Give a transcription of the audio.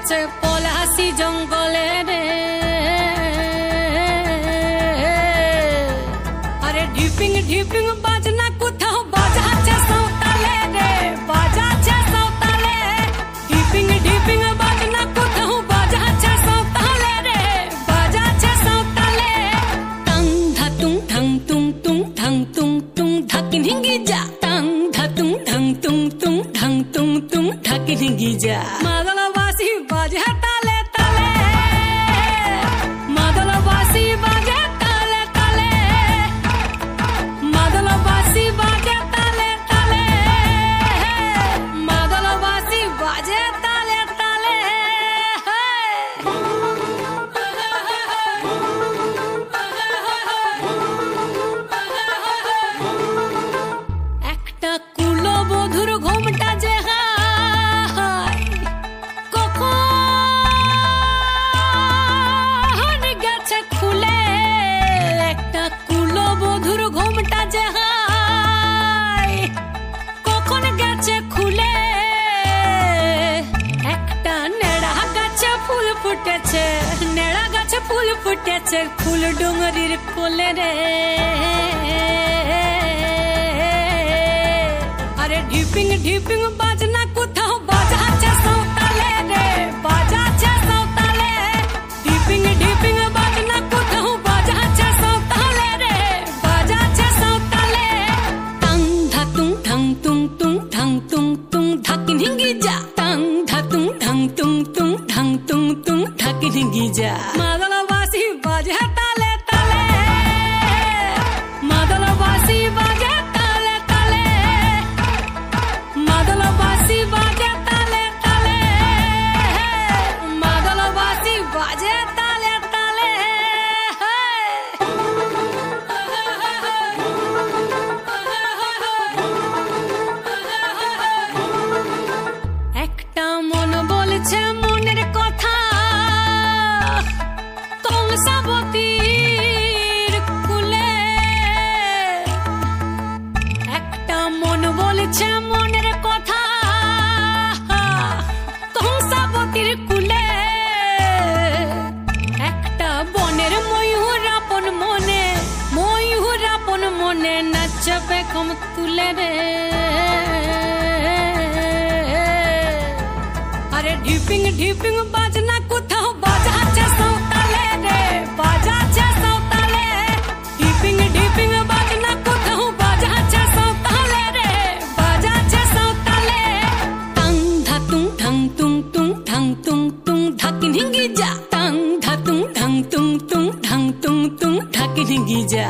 গেছে পলাশি জঙ্গলে রে। আরে ঢিপিং ঢিপিং বাজনা কোথাও বাজাচ্ছে সাঁওতালে রে, বাজাচ্ছে সাঁওতালে। ঢিপিং ঢিপিং বাজনা কোথাও বাজাচ্ছে সাঁওতালে রে, বাজাচ্ছে সাঁওতালে। টাং ধাতুং ঠাং তুং তুং ঠাং তুং তুং ঢাকিন হিঙ্গি যা, টাং ধাতুং ঠাং তুং তুং ঠাং তুং তুং ঢাকিন হিঙ্গি যা। মাদলবাসী বাজে তালে তালে, মাদলবাসী বাজে তালে তালে, মাদলবাসী বাজে তালে তালে, মাদলবাসী বাজে তালে তালে। একটা কুলবধূর ঘোমটা যে হায়, কখন গেছে খুলে। একটা কুলবধূর ঘোমটা যে হায়, কখন গেছে খুলে। একটা নেড়া গাছে ফুল ফুটেছে, নেড়া গাছে ফুল ফুটেছে ফুল ডুঙরির কোলে রে। আরে ঢিপিং ঢিপিং বাজনা কোথাও বাজাচ্ছে সাঁওতালে রে, বাজাচ্ছে সাঁওতালে। ঢিপিং ঢিপিং বাজনা কোথাও বাজাচ্ছে সাঁওতালে রে, বাজাচ্ছে সাঁওতালে। টাং ধাতুং ঠাং তুং তুং ঠাং তুং তুং ঢাকিন হিঙ্গি যা, টাং ধাতুং ঠাং তুং তুং ঠাং তুং তুং ঢাকিন হিঙ্গি যা। মাদলবাসী বাজে তালে তালে, মাদলবাসী বাজে তালে তালে, মাদলবাসী বাজে তালে তালে, মাদলবাসী বাজে তালে তালে। একটা মন বলছে মনের কথা, কংসাবতীর কুলে। একটা মন বলছে মনের কথা, কংসাবতীর কুলে। একটা বনের ময়ূর আপন মনে, ময়ূর আপন মনে নাচবে কম তুলে রে। আরে ঢিপিং ঢিপিং বাজনা কোথাও বাজাচ্ছে সাঁওতালে রে, বাজাচ্ছে সাঁওতালে। ঢিপিং ঢিপিং বাজনা কোথাও বাজাচ্ছে সাঁওতালে রে, বাজাচ্ছে সাঁওতালে। টাং ধাতুং ঠাং তুং তুং ঠাং তুং তুং ঢাকিন হিঙ্গি যা, টাং ধাতুং ঠাং তুং তুং ঠাং তুং তুং ঢাকিন হিঙ্গি যা।